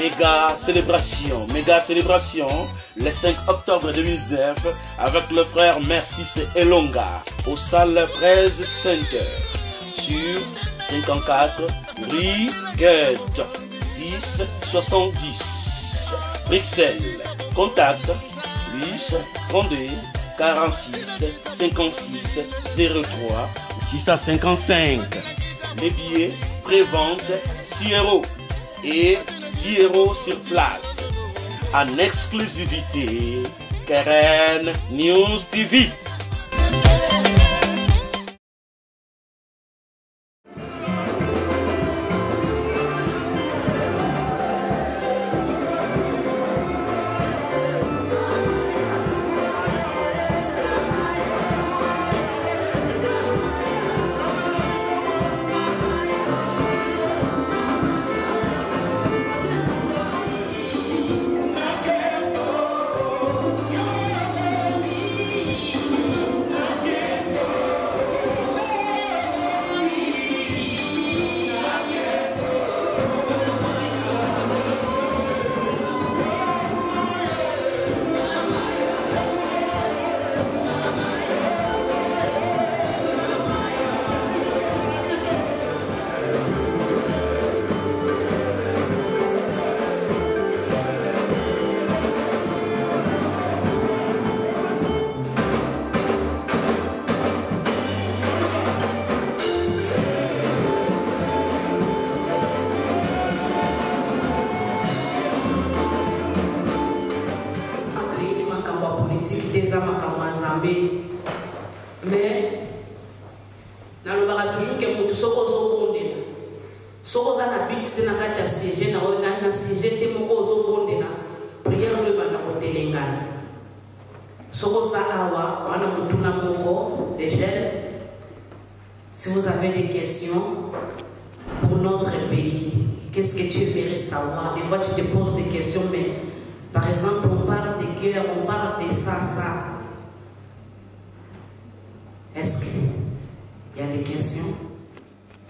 méga célébration, le 5 octobre 2019, avec le frère Mercis Elonga, au salle Fraise 5 heures, sur 54 rue Goethe, 10 70, Bruxelles. Contact plus 32 46 56 03 655. Les billets prévente 6 € et 10 € sur place. En exclusivité, Keren News TV. Mais nalobaka toujours que moto soko ozobondela soko oza na bit te na kati ya CG na CG te moko ozobondela priere oyo ebanda kotelengana soko oza awa wana motuna moko de jeunes. Si vous avez des questions pour notre pays, qu'est-ce que tu aimerais savoir? Des fois tu te poses des questions, mais par exemple on parle de guerre, on parle de ça. Est-ce qu'il y a des questions?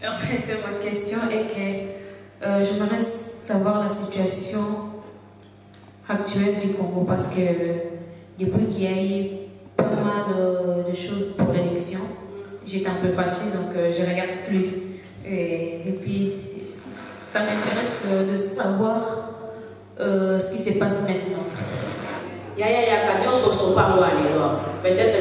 En fait, ma question est que j'aimerais savoir la situation actuelle du Congo parce que depuis qu'il y a eu pas mal de choses pour l'élection, j'étais un peu fâchée, donc je ne regarde plus. Et puis, ça m'intéresse de savoir ce qui se passe maintenant. Peut-être que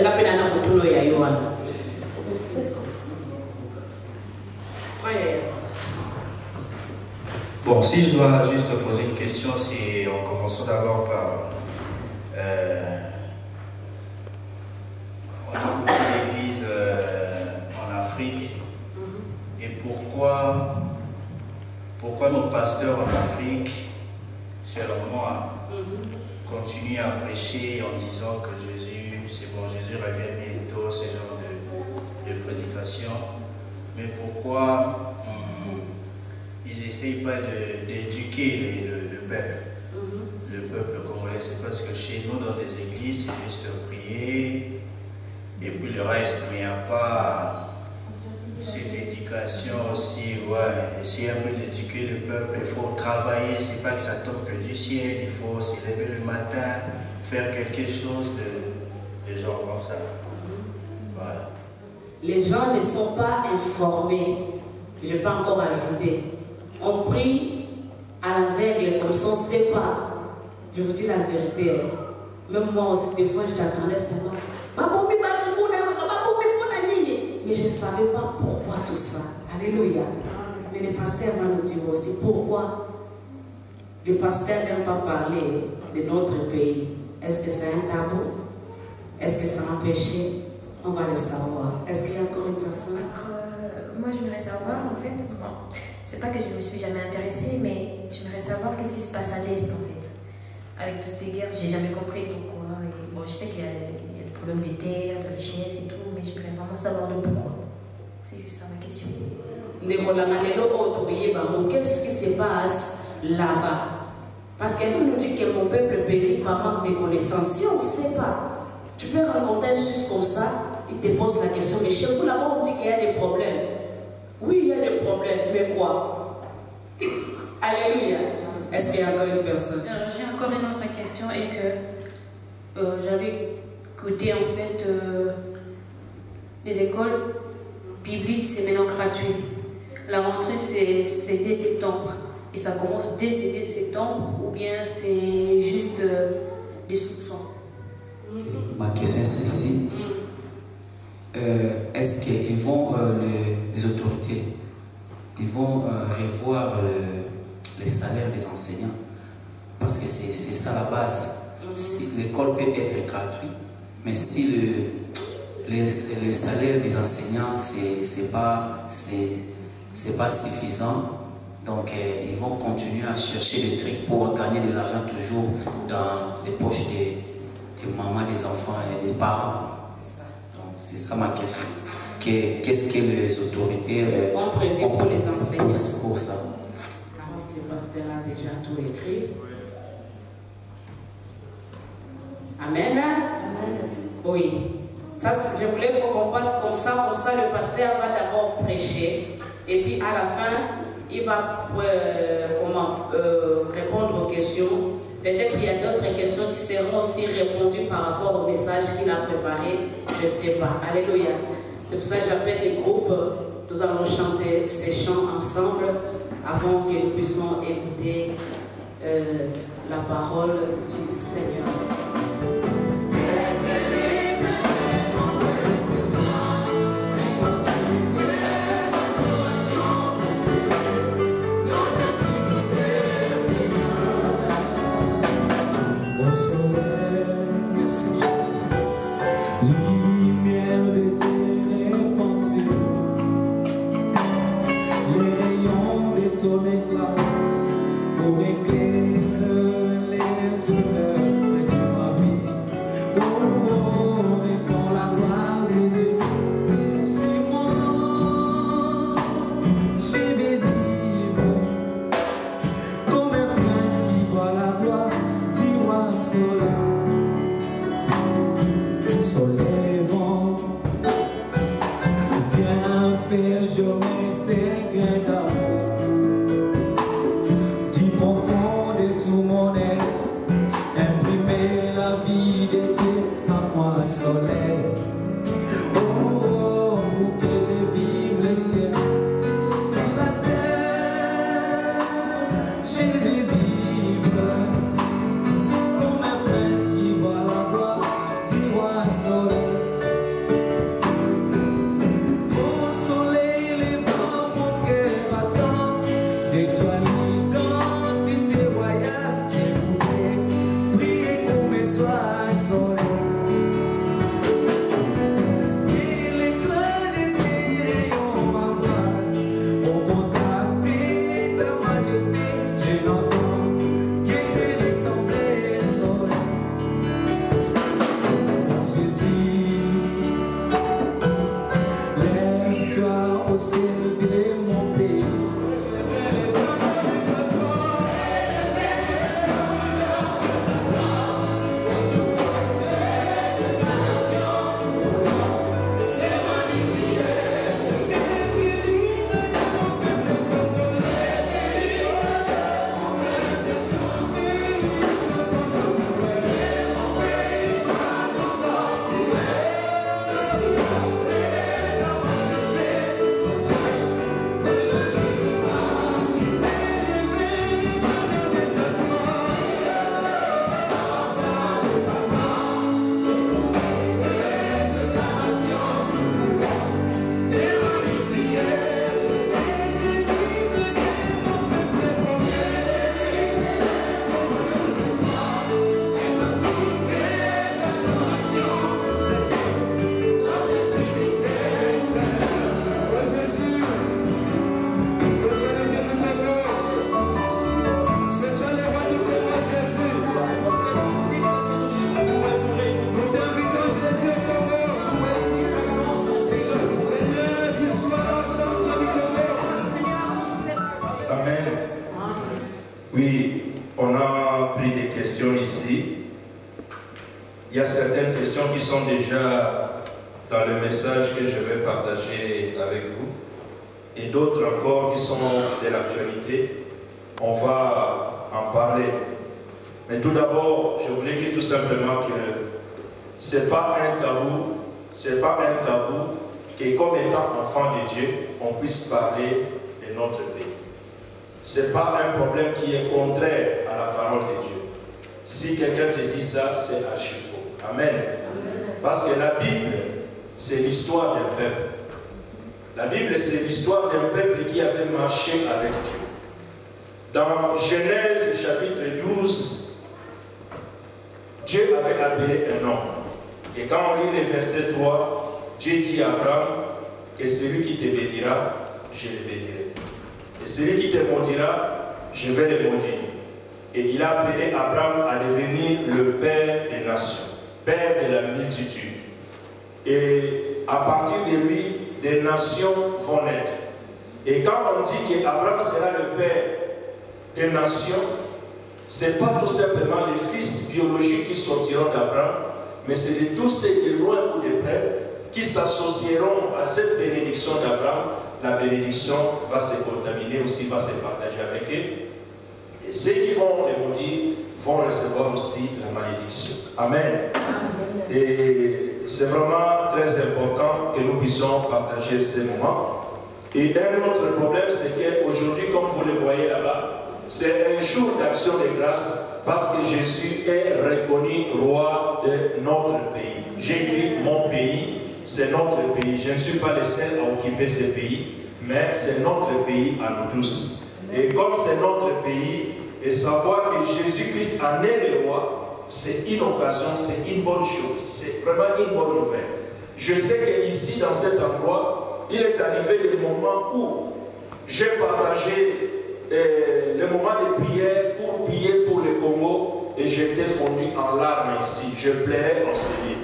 bon, si je dois juste poser une question, c'est en commençant d'abord par on a beaucoup d'églises en Afrique et pourquoi nos pasteurs en Afrique, selon moi, continuent à prêcher en disant que Jésus, c'est bon, Jésus revient bientôt, ce genre de prédication, mais pourquoi ils n'essayent pas d'éduquer le peuple congolais? C'est parce que chez nous, dans des églises, c'est juste prier et puis le reste, mais il n'y a pas cette éducation aussi, ouais, essayer un peu d'éduquer le peuple. Il faut travailler, c'est pas que ça tombe que du ciel, il faut se lever le matin, faire quelque chose de genre comme ça. Voilà. Les gens ne sont pas informés. Je ne vais pas encore ajouter. On prie à l'aveugle comme ça, on ne sait pas. Je vous dis la vérité. Même moi aussi, des fois, j'attendais seulement. Mais je ne savais pas pourquoi tout ça. Alléluia. Mais le pasteur va nous dire aussi pourquoi le pasteur n'aime pas parler de notre pays. Est-ce que c'est un tabou? Est-ce que c'est un péché? On va le savoir. Est-ce qu'il y a encore une personne? Moi, j'aimerais savoir, en fait, bon, c'est pas que je me suis jamais intéressée, mais j'aimerais savoir qu'est-ce qui se passe à l'Est, en fait. Avec toutes ces guerres, j'ai jamais compris pourquoi. Et bon, je sais qu'il y a des problèmes des terres, de richesse et tout, mais j'aimerais vraiment savoir le pourquoi. C'est juste ça ma question. Qu'est-ce qui se passe là-bas? Parce qu'elle nous dit que mon peuple périt par manque de connaissances. Si on ne sait pas, tu peux rencontrer un juste comme ça, il te pose la question, mais chez vous là-bas on dit qu'il y a des problèmes. Oui, il y a des problèmes, mais quoi? Alléluia. Est-ce qu'il y a encore une personne? J'ai encore une autre question et que j'avais écouté en fait des écoles bibliques, c'est maintenant gratuit. La rentrée c'est dès septembre et ça commence dès septembre ou bien c'est juste des soupçons? Ma question est celle-ci. Est-ce qu'ils vont, les autorités, ils vont revoir les salaires des enseignants? Parce que c'est ça la base. Si, l'école peut être gratuite, mais si le salaire des enseignants c'est pas suffisant, donc ils vont continuer à chercher des trucs pour gagner de l'argent toujours dans les poches des mamans, des enfants et des parents. C'est ça. Donc c'est ça ma question. Qu'est-ce que les autorités ont prévu pour les enseignants pour ça? Le pasteur a déjà tout écrit. Amen. Amen. Oui. Ça, je voulais qu'on passe comme ça le pasteur va d'abord prêcher et puis à la fin il va répondre aux questions. Peut-être qu'il y a d'autres questions qui seront aussi répondues par rapport au message qu'il a préparé. Je ne sais pas. Alléluia. C'est pour ça que j'appelle les groupes. Nous allons chanter ces chants ensemble avant que nous puissions écouter la parole du Seigneur. Oui, on a pris des questions ici. Il y a certaines questions qui sont déjà dans le message que je vais partager avec vous et d'autres encore qui sont de l'actualité. On va en parler. Mais tout d'abord, je voulais dire tout simplement que ce n'est pas un tabou, que comme étant enfant de Dieu, on puisse parler de notre pays. Ce n'est pas un problème qui est contraire à la parole de Dieu. Si quelqu'un te dit ça, c'est archi faux. Amen. Amen. Parce que la Bible, c'est l'histoire d'un peuple. La Bible, c'est l'histoire d'un peuple qui avait marché avec Dieu. Dans Genèse chapitre 12, Dieu avait appelé un homme. Et quand on lit le verset 3, Dieu dit à Abraham que celui qui te bénira, je le bénirai. Et celui qui te maudira, je vais le maudire. Et il a appelé Abraham à devenir le père des nations, père de la multitude. Et à partir de lui, des nations vont naître. Et quand on dit qu'Abraham sera le père des nations, ce n'est pas tout simplement les fils biologiques qui sortiront d'Abraham, mais c'est de tous ceux de loin ou de près qui s'associeront à cette bénédiction d'Abraham. La bénédiction va se contaminer aussi, va se partager avec eux. Et ceux qui vont les maudire vont recevoir aussi la malédiction. Amen. Amen. Et c'est vraiment très important que nous puissions partager ces moments. Et un autre problème, c'est qu'aujourd'hui, comme vous le voyez là-bas, c'est un jour d'action de grâce parce que Jésus est reconnu roi de notre pays. J'ai dit mon pays, c'est notre pays. Je ne suis pas le seul à occuper ce pays, mais c'est notre pays à nous tous. Et comme c'est notre pays, et savoir que Jésus-Christ en est le roi, c'est une occasion, c'est une bonne chose, c'est vraiment une bonne nouvelle. Je sais qu'ici, dans cet endroit, il est arrivé le moment où j'ai partagé le moment de prière pour prier pour le Congo et j'étais fondu en larmes ici, je pleurais en Seigneur.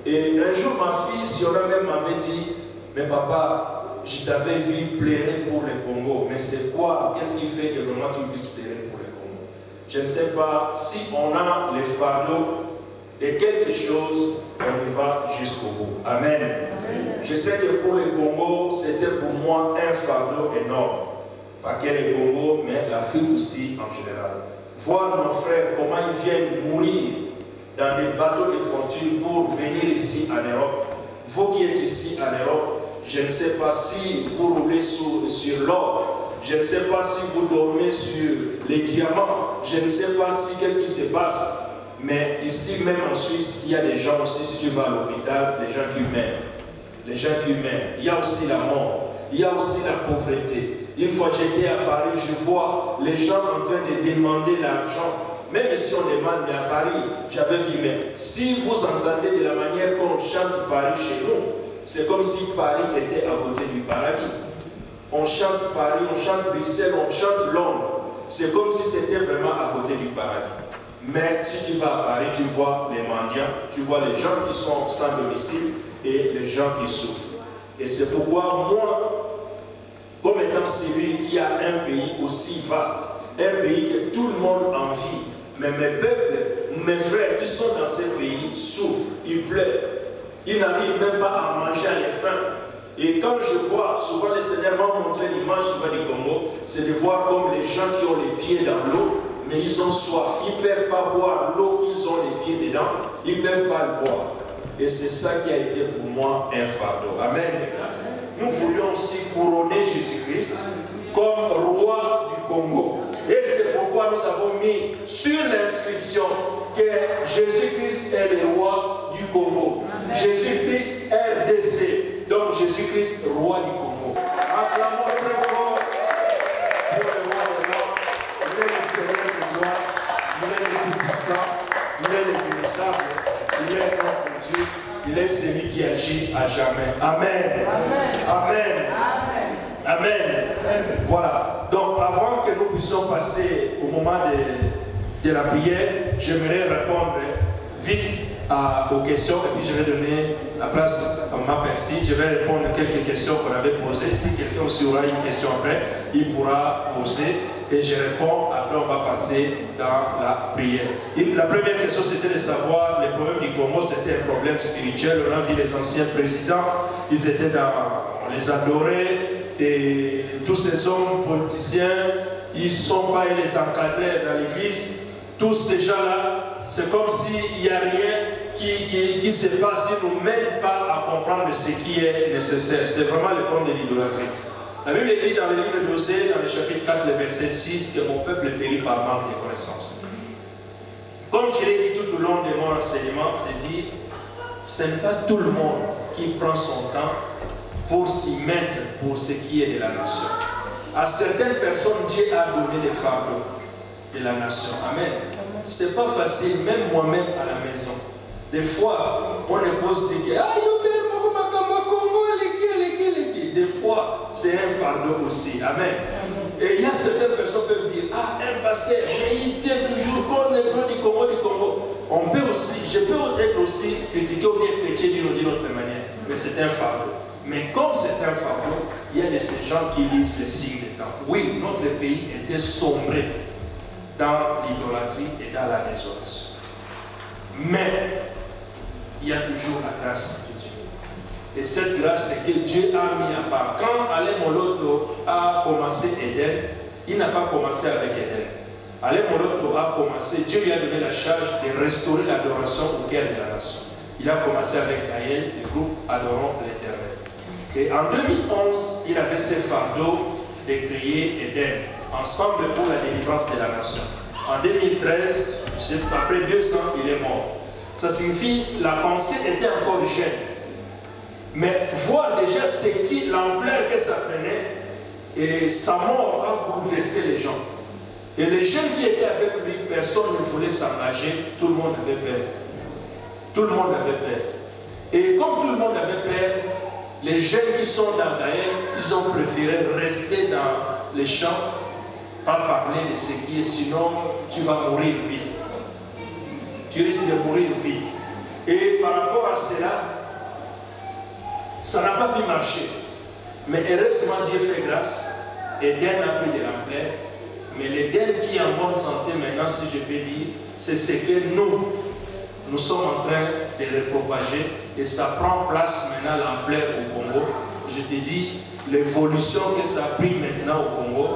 Et un jour ma fille, Siona même m'avait dit, mais papa, je t'avais vu pleurer pour le Congo, mais c'est quoi, qu'est-ce qui fait que vraiment tu puisses pleurer pour le Congo? Je ne sais pas, si on a le fardeau de quelque chose, on y va jusqu'au bout. Amen. Amen. Je sais que pour le Congo, c'était pour moi un fardeau énorme. Pas que le Congo, mais l'Afrique aussi en général. Voir nos frères, comment ils viennent mourir dans des bateaux de fortune pour venir ici en Europe. Vous qui êtes ici en Europe, je ne sais pas si vous roulez sur l'or, je ne sais pas si vous dormez sur les diamants, je ne sais pas si qu'est-ce qui se passe. Mais ici, même en Suisse, il y a des gens aussi, si tu vas à l'hôpital, les gens qui meurent. Les gens qui meurent. Il y a aussi la mort. Il y a aussi la pauvreté. Une fois j'étais à Paris, je vois les gens en train de demander l'argent. Même si on demande, mais à Paris, j'avais vu, mais si vous entendez de la manière qu'on chante Paris chez nous, c'est comme si Paris était à côté du paradis. On chante Paris, on chante Bruxelles, on chante Londres. C'est comme si c'était vraiment à côté du paradis. Mais si tu vas à Paris, tu vois les mendiants, tu vois les gens qui sont sans domicile et les gens qui souffrent. Et c'est pourquoi moi, comme étant celui qui a un pays aussi vaste, un pays que tout le monde envie, mais mes peuples, mes frères qui sont dans ce pays souffrent, ils pleurent, ils n'arrivent même pas à manger à la faim. Et quand je vois, souvent le Seigneur m'a montré l'image souvent du Congo, c'est de voir comme les gens qui ont les pieds dans l'eau, mais ils ont soif, ils ne peuvent pas boire l'eau qu'ils ont les pieds dedans, ils ne peuvent pas le boire. Et c'est ça qui a été pour moi un fardeau. Amen. Nous voulions aussi couronner Jésus-Christ comme roi du Congo. Et c'est pourquoi nous avons mis sur l'inscription que Jésus-Christ est le roi du Congo. Jésus-Christ RDC. Donc Jésus-Christ roi du Congo. Acclamons très fort pour le roi des rois. Il est le Seigneur de gloire. Il est le tout-puissant. Il est le véritable. Il est notre Dieu. Il est celui qui agit à jamais. Amen. Amen. Amen. Amen. Amen. Voilà. Donc, avant que nous puissions passer au moment de la prière, j'aimerais répondre vite aux questions et puis je vais donner la place à ma personne. Je vais répondre à quelques questions qu'on avait posées. Si quelqu'un aussi aura une question après, il pourra poser et je réponds. Après, on va passer dans la prière. Et la première question, c'était de savoir les problèmes du Congo, c'était un problème spirituel. On a vu les anciens présidents, ils étaient on les adorait et tous ces hommes politiciens, ils ne sont pas les encadrés dans l'église. Tous ces gens-là, c'est comme s'il n'y a rien qui se passe, qui ne nous mène pas à comprendre ce qui est nécessaire. C'est vraiment le point de l'idolâtrie. La Bible dit dans le livre d'Osée, dans le chapitre 4, le verset 6, que mon peuple périt par manque de connaissances. Comme je l'ai dit tout au long de mon enseignement, de dire, ce n'est pas tout le monde qui prend son temps pour s'y mettre pour ce qui est de la nation. À certaines personnes, Dieu a donné les fardeaux de la nation. Amen. Ce n'est pas facile, même moi-même à la maison. Des fois, on impose des questions. Des fois, c'est un fardeau aussi. Amen. Et il y a certaines personnes qui peuvent dire, ah, un pasteur, mais il tient toujours compte des gens du Congo. On peut aussi, je peux être aussi critiqué ou bien prêché d'une autre manière, mais c'est un fardeau. Mais comme c'est un fardeau, il y a de ces gens qui lisent les signes des temps. Oui, notre pays était sombré dans l'idolâtrie et dans la désolation. Mais il y a toujours la grâce de Dieu. Et cette grâce, c'est que Dieu a mis à part. Quand Alain Moloto a commencé Éden, il n'a pas commencé avec Éden. Alain Moloto a commencé, Dieu lui a donné la charge de restaurer l'adoration au cœur de la nation. Il a commencé avec Gaël, le groupe Adorons l'Éternel. Et en 2011, il avait ce fardeau de créer Éden, ensemble pour la délivrance de la nation. En 2013, après 2 ans, il est mort. Ça signifie que la pensée était encore jeune. Mais voir déjà l'ampleur que ça prenait, et sa mort a bouleversé les gens. Et les jeunes qui étaient avec lui, personne ne voulait s'engager, tout le monde avait peur. Tout le monde avait peur. Et comme tout le monde avait peur, les jeunes qui sont dans Gaël, ils ont préféré rester dans les champs, pas parler de ce qui est, sinon tu vas mourir vite. Tu risques de mourir vite. Et par rapport à cela, ça n'a pas pu marcher. Mais heureusement, Dieu fait grâce. Éden a pris de l'ampleur. Mais l'Éden qui est en bonne santé maintenant, si je peux dire, c'est ce que nous sommes en train de repropager. Et ça prend place maintenant l'ampleur au Congo. Je te dis, l'évolution que ça a pris maintenant au Congo,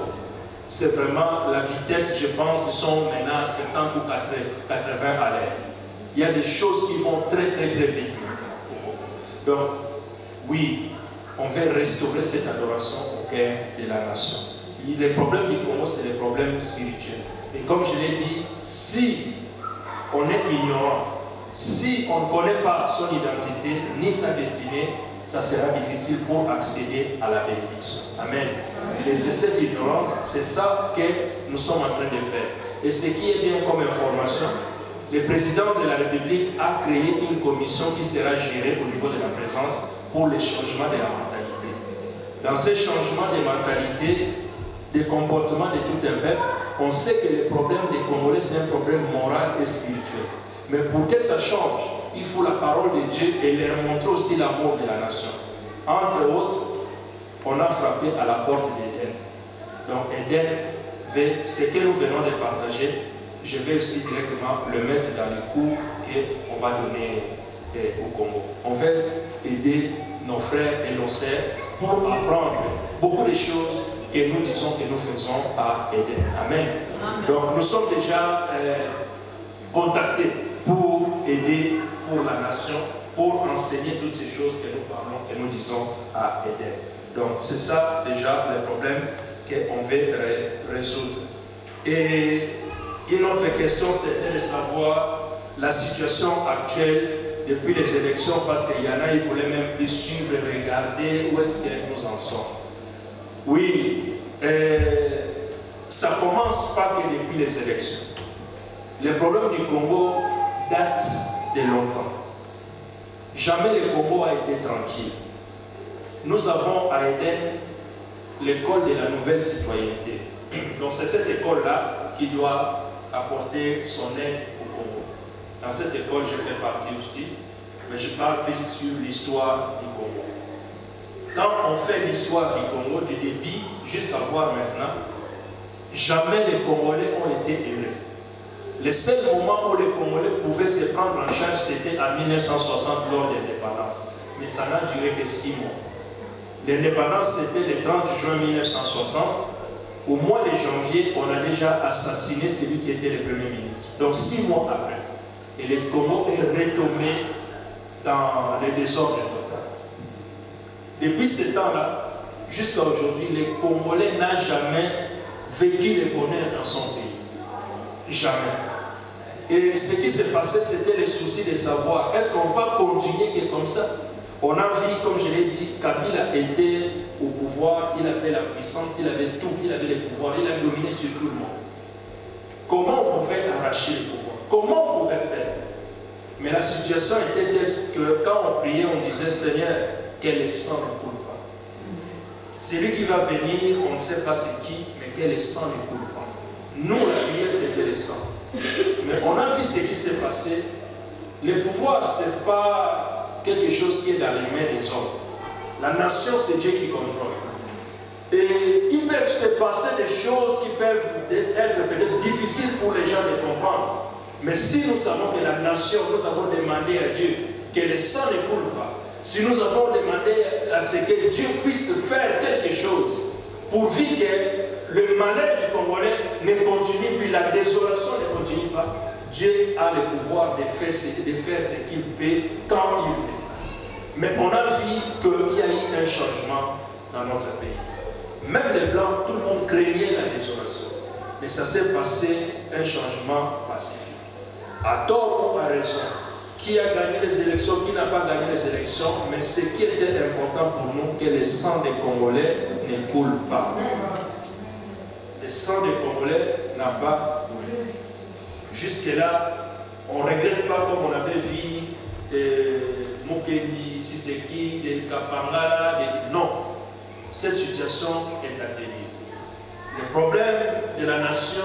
c'est vraiment la vitesse, je pense, ils sont maintenant à 70 ou 80 à l'heure. Il y a des choses qui vont très très très vite maintenant. Donc, oui, on veut restaurer cette adoration au cœur de la nation. Les problèmes du Congo, c'est des problèmes spirituels. Et comme je l'ai dit, si on est ignorant, si on ne connaît pas son identité ni sa destinée, ça sera difficile pour accéder à la bénédiction. Amen. Et c'est cette ignorance, c'est ça que nous sommes en train de faire. Et ce qui est bien comme information, le président de la République a créé une commission qui sera gérée au niveau de la présence pour le changement de la mentalité. Dans ce changement de mentalité, de comportement de tout un peuple, on sait que le problème des Congolais, c'est un problème moral et spirituel. Mais pour que ça change, il faut la parole de Dieu et leur montrer aussi l'amour de la nation. Entre autres, on a frappé à la porte d'Éden. Donc Éden, ce que nous venons de partager, je vais aussi directement le mettre dans les cours qu'on va donner au Congo. On va aider nos frères et nos sœurs pour apprendre beaucoup de choses que nous disons que nous faisons à Éden. Amen. Amen. Donc nous sommes déjà contactés pour aider pour la nation, pour enseigner toutes ces choses que nous parlons, que nous disons à Éden. Donc c'est ça déjà le problème qu'on veut résoudre. Et une autre question, c'était de savoir la situation actuelle depuis les élections, parce qu'il y en a, ils voulaient même plus suivre et regarder où est-ce que nous en sommes. Oui, ça commence pas que depuis les élections. Le problème du Congo date de longtemps. Jamais le Congo a été tranquille. Nous avons à Éden l'école de la nouvelle citoyenneté. Donc c'est cette école-là qui doit apporter son aide au Congo. Dans cette école, je fais partie aussi, mais je parle plus sur l'histoire du Congo. Quand on fait l'histoire du Congo, du début jusqu'à voir maintenant, jamais les Congolais ont été heureux. Le seul moment où les Congolais pouvaient se prendre en charge, c'était en 1960 lors de l'indépendance. Mais ça n'a duré que 6 mois. L'indépendance, c'était le 30 juin 1960. au mois de janvier, on a déjà assassiné celui qui était le Premier ministre. Donc 6 mois après, et le Congo est retombé dans le désordre total. Depuis ce temps-là, jusqu'à aujourd'hui, le Congolais n'a jamais vécu le bonheur dans son pays. Jamais. Et ce qui s'est passé, c'était le souci de savoir, est-ce qu'on va continuer comme ça? On a vu, comme je l'ai dit, Kabila était au pouvoir, il avait la puissance, il avait tout, il avait le pouvoir, il a dominé sur tout le monde. Comment on pouvait arracher le pouvoir? Comment on pouvait faire? Mais la situation était telle que quand on priait, on disait, Seigneur, que le sang ne coule pas. Celui qui va venir, on ne sait pas c'est qui, mais que le sang ne coule pas. Nous, la prière, c'était le sang. Mais on a vu ce qui s'est passé. Le pouvoir, ce n'est pas quelque chose qui est dans les mains des hommes. La nation, c'est Dieu qui contrôle. Et il peut se passer des choses qui peuvent être peut-être difficiles pour les gens de comprendre. Mais si nous savons que la nation, nous avons demandé à Dieu que le sang ne coule pas, si nous avons demandé à ce que Dieu puisse faire quelque chose pourvu que le malheur du Congolais ne continue, puis la désolation ne continue pas, Dieu a le pouvoir de faire ce qu'il peut quand il veut. Mais on a vu qu'il y a eu un changement dans notre pays. Même les Blancs, tout le monde craignait la désolation. Mais ça s'est passé un changement pacifique. À tort ou à raison, qui a gagné les élections, qui n'a pas gagné les élections, mais ce qui était important pour nous, que le sang des Congolais ne coule pas. Le sang des Congolais n'a pas coulé. Jusque-là, on ne regrette pas comme on avait vu Mukendi, Siseki, de Kapangala, non. Cette situation est atténuée. Le problème de la nation,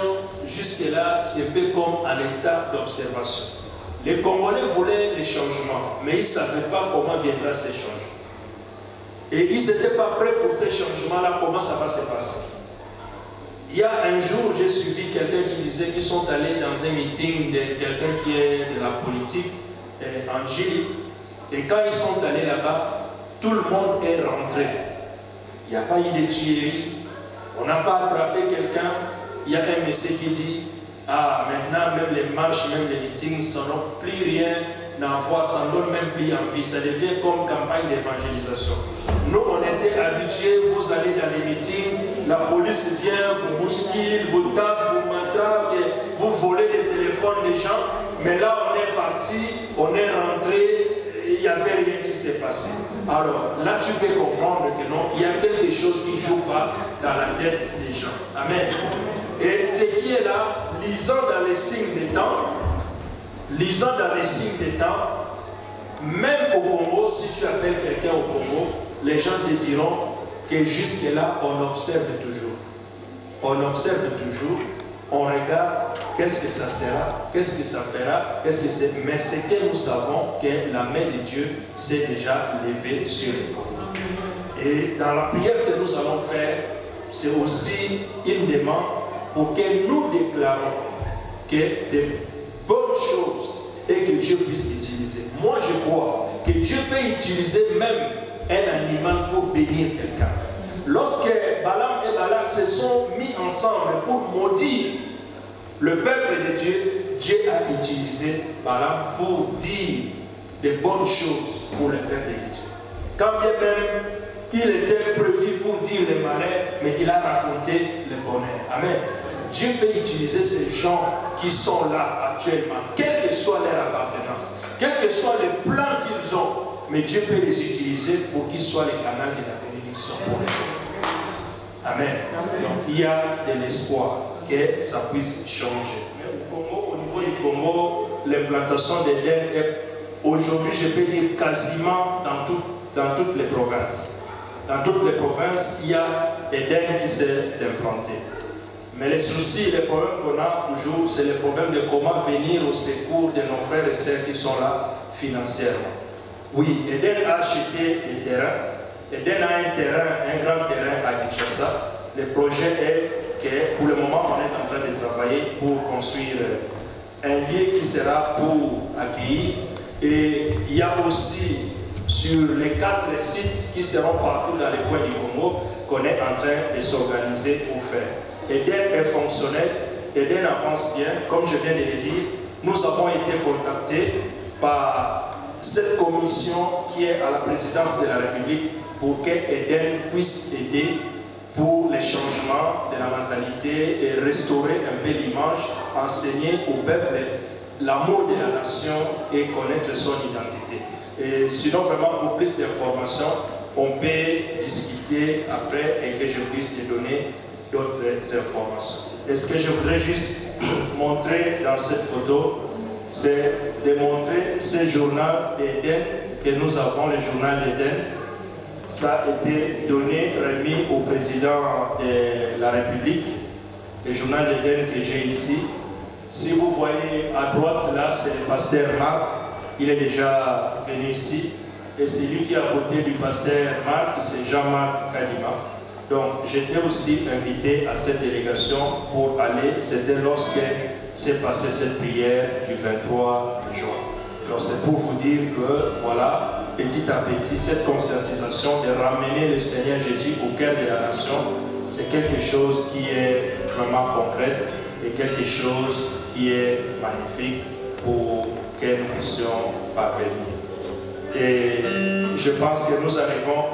jusque-là, c'est un peu comme un état d'observation. Les Congolais voulaient les changements, mais ils ne savaient pas comment viendra ces changements. Et ils n'étaient pas prêts pour ces changements-là, comment ça va se passer. Il y a un jour, j'ai suivi quelqu'un qui disait qu'ils sont allés dans un meeting de quelqu'un qui est de la politique en Chili. Et quand ils sont allés là-bas, tout le monde est rentré. Il n'y a pas eu de tueries. On n'a pas attrapé quelqu'un. Il y a un monsieur qui dit, ah, maintenant, même les marches, même les meetings, ça n'a plus rien à voir, ça ne donne même plus envie. Ça devient comme campagne d'évangélisation. Nous, on était habitués, vous allez dans les meetings, la police vient, vous bouscule, vous tape, vous matraque, vous volez les téléphones des gens. Mais là, on est parti, on est rentré, il n'y avait rien qui s'est passé. Alors, là, tu peux comprendre que non, il y a quelque chose qui ne joue pas dans la tête des gens. Amen. Et ce qui est là, lisant dans les signes des temps, même au Congo, si tu appelles quelqu'un au Congo, les gens te diront que jusque-là, on observe toujours. On observe toujours, on regarde qu'est-ce que ça sera, qu'est-ce que ça fera, qu'est-ce que c'est. Mais c'est que nous savons que la main de Dieu s'est déjà levée sur les Congo. Et dans la prière que nous allons faire, c'est aussi une demande pour que nous déclarons que des bonnes choses et que Dieu puisse utiliser. Moi, je crois que Dieu peut utiliser même un animal pour bénir quelqu'un. Lorsque Balaam et Balak se sont mis ensemble pour maudire le peuple de Dieu, Dieu a utilisé Balaam pour dire des bonnes choses pour le peuple de Dieu. Quand bien même il était prévu pour dire le malheur, mais il a raconté le bonheur. Amen. Dieu peut utiliser ces gens qui sont là actuellement, quelle que soit leur appartenance, quels que soient les plans qu'ils ont, mais Dieu peut les utiliser pour qu'ils soient les canaux de la bénédiction pour les gens. Amen. Donc il y a de l'espoir que ça puisse changer. Mais au Congo, au niveau du Congo, l'implantation d'Éden est aujourd'hui, je peux dire quasiment dans toutes les provinces. Dans toutes les provinces, il y a Éden qui s'est implanté. Mais les soucis, les problèmes qu'on a toujours, c'est le problème de comment venir au secours de nos frères et sœurs qui sont là financièrement. Oui, Éden a acheté des terrains. Éden a un terrain, un grand terrain à Kinshasa. Le projet est que pour le moment, on est en train de travailler pour construire un lieu qui sera pour accueillir. Et il y a aussi sur les 4 sites qui seront partout dans les coins du Congo qu'on est en train de s'organiser pour faire. Eden est fonctionnel, Eden avance bien. Comme je viens de le dire, nous avons été contactés par cette commission qui est à la présidence de la République pour que Eden puisse aider pour les changements de la mentalité et restaurer un peu l'image, enseigner au peuple l'amour de la nation et connaître son identité. Et sinon, vraiment, pour plus d'informations, on peut discuter après et que je puisse te donner d'autres informations. Et ce que je voudrais juste montrer dans cette photo, c'est de montrer ce journal d'Eden que nous avons, le journal d'Eden. Ça a été donné, remis au président de la République, le journal d'Eden que j'ai ici. Si vous voyez à droite là, c'est le pasteur Marc, il est déjà venu ici. Et celui qui est à côté du pasteur Marc, c'est Jean-Marc Kadima. Donc j'étais aussi invité à cette délégation pour aller, c'était lorsque s'est passée cette prière du 23 juin. Donc c'est pour vous dire que voilà, petit à petit, cette conscientisation de ramener le Seigneur Jésus au cœur de la nation, c'est quelque chose qui est vraiment concret et quelque chose qui est magnifique pour que nous puissions parvenir. Et je pense que nous arrivons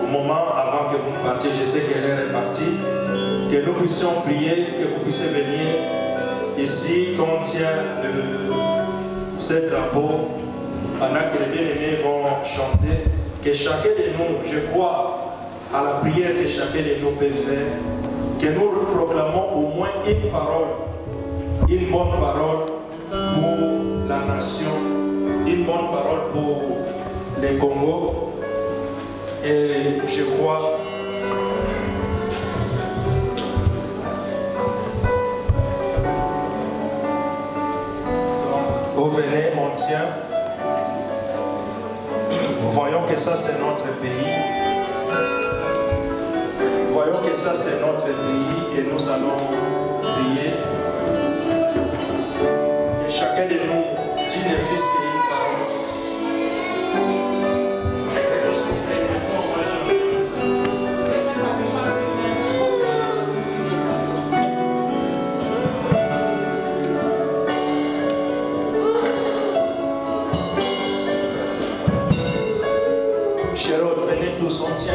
au moment, avant que vous partiez, je sais que l'heure est partie, que nous puissions prier, que vous puissiez venir ici, quand on tient ce drapeau, pendant que les bien-aimés vont chanter, que chacun de nous, je crois à la prière que chacun de nous peut faire, que nous proclamons au moins une parole, une bonne parole pour la nation, une bonne parole pour les Congo. Et je crois vous venez, on tient. Voyons que ça c'est notre pays. Voyons que ça c'est notre pays et nous allons prier. Et chacun de nous dit le Fils et une parole. On tient.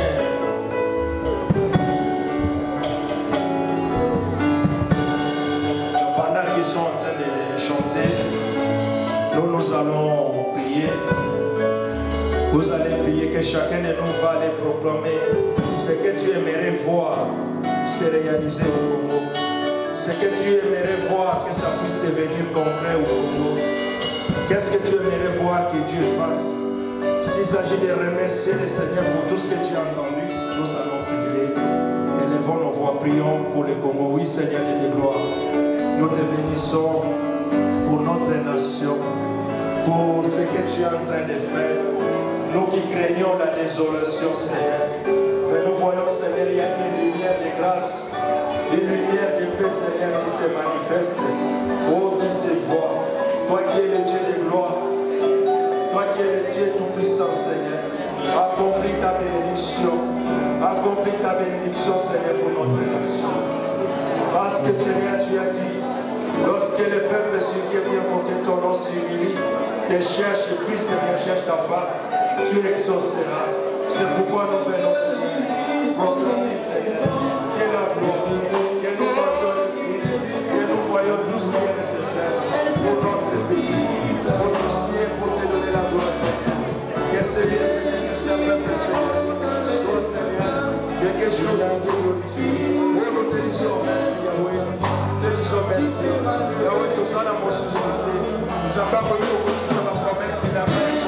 Pendant qu'ils sont en train de chanter, nous allons prier. Vous allez prier que chacun de nous va aller proclamer ce que tu aimerais voir se réaliser au Congo. Ce que tu aimerais voir que ça puisse devenir concret au Congo. Qu'est-ce que tu aimerais voir que Dieu fasse? S'il s'agit de remercier le Seigneur pour tout ce que tu as entendu, nous allons prier. Élevons nos voix, prions pour le Congo. Oui, Seigneur de gloire, nous te bénissons pour notre nation, pour ce que tu es en train de faire. Nous qui craignons la désolation, Seigneur. Mais nous voyons, Seigneur, il y a une lumière de grâce, une lumière de paix, Seigneur, qui se manifeste. Oh, qui se voit. Toi qui es le Dieu de gloire. Toi qui es le Dieu tout-puissant, Seigneur, accomplis ta bénédiction, Seigneur, pour notre nation. Parce que, Seigneur, tu as dit, lorsque le peuple sur qui vient invoquer ton nom s'humilie, te cherche, puis, Seigneur, cherche ta face, tu exauceras. C'est pourquoi nous venons, Seigneur, proclamer, Seigneur, que la gloire, que nous mangeons le fruit, que nous voyons tout ce qui est nécessaire pour notre pays, pour tout ce qui est pour te donner la gloire, Seigneur. Que Seigneur, que ce peuple, Seigneur, soit, Seigneur, quelque chose qui te glorifie. Oh, nous te disons merci, Yahweh. Te disons merci. Yahweh, tout ça, la mon sous-santé. Ça va pas ça va promesse qu'il a fait.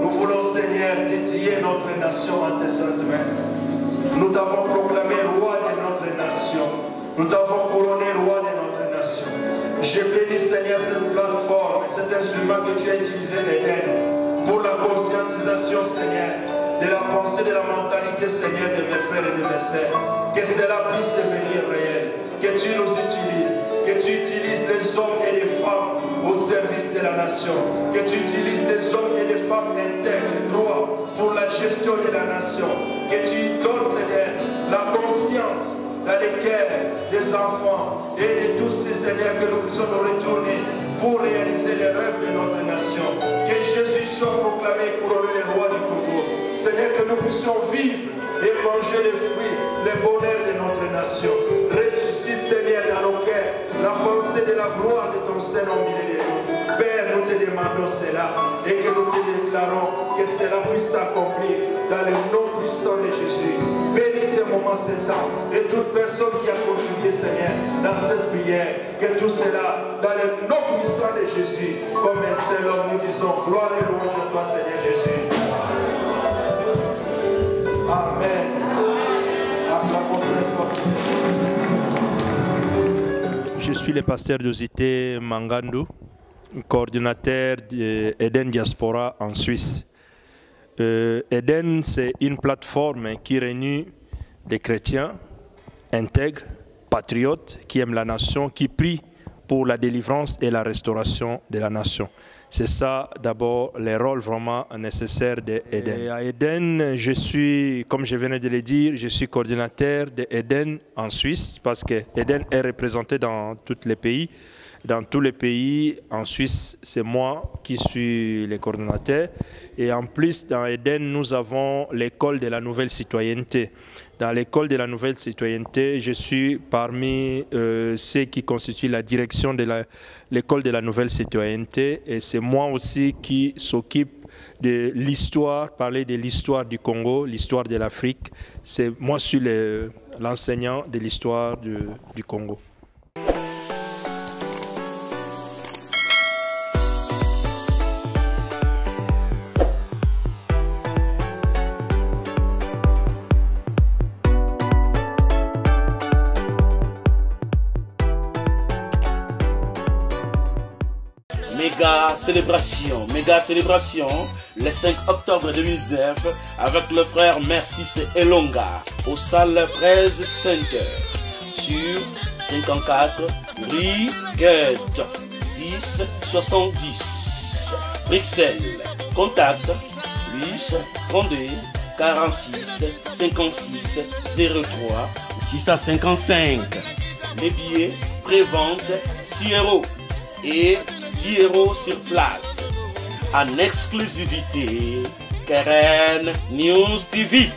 Nous voulons, Seigneur, dédier notre nation à tes saintes mains. Nous t'avons proclamé roi de Je bénis, Seigneur, cette plateforme, cet instrument que tu as utilisé, Eden, pour la conscientisation, Seigneur, de la pensée, de la mentalité, Seigneur, de mes frères et de mes sœurs. Que cela puisse devenir réel. Que tu nous utilises. Que tu utilises les hommes et les femmes au service de la nation. Que tu utilises les hommes et les femmes intègres, droits, pour la gestion de la nation. Que tu donnes, Seigneur, la conscience dans les cœurs des enfants et de tous ces Seigneurs que nous puissions nous retourner pour réaliser les rêves de notre nation. Que Jésus soit proclamé couronné le roi du Congo. Seigneur, que nous puissions vivre et manger les fruits, les bonheurs de notre nation. Ressuscite, Seigneur, dans nos cœurs la pensée de la gloire de ton Saint-Nom millénaire. Père, nous te demandons cela et que nous te déclarons que cela puisse s'accomplir dans le nom puissant de Jésus. Bénis ce moment, ce temps et toute personne qui a contribué, Seigneur, dans cette prière. Que tout cela, dans le nom puissant de Jésus, comme un seul homme, nous disons gloire et louange à toi, Seigneur Jésus. Amen. Je suis le pasteur d'Osité Mangandou, coordinateur d'Eden Diaspora en Suisse. Eden, c'est une plateforme qui réunit des chrétiens intègres, patriotes, qui aiment la nation, qui prient pour la délivrance et la restauration de la nation. C'est ça, d'abord, les rôles vraiment nécessaires d'Eden. Et à Eden, je suis, comme je venais de le dire, je suis coordinateur d'Eden en Suisse, parce que Eden est représenté dans tous les pays. Dans tous les pays, en Suisse, c'est moi qui suis le coordinateur. Et en plus, dans Eden, nous avons l'école de la nouvelle citoyenneté. Dans l'école de la nouvelle citoyenneté, je suis parmi ceux qui constituent la direction de l'école de la nouvelle citoyenneté. Et c'est moi aussi qui s'occupe de l'histoire, parler de l'histoire du Congo, l'histoire de l'Afrique. Moi, je suis l'enseignant de l'histoire du Congo. Méga célébration, le 5 octobre 2019, avec le frère Mercis Elonga, au salle Fraise 5h, sur 54 rue Goethe, 10 70, Bruxelles. Contact plus 32 46 56 03 655. Les billets prévente 6 € et 10 € sur place. En exclusivité, Keren News TV.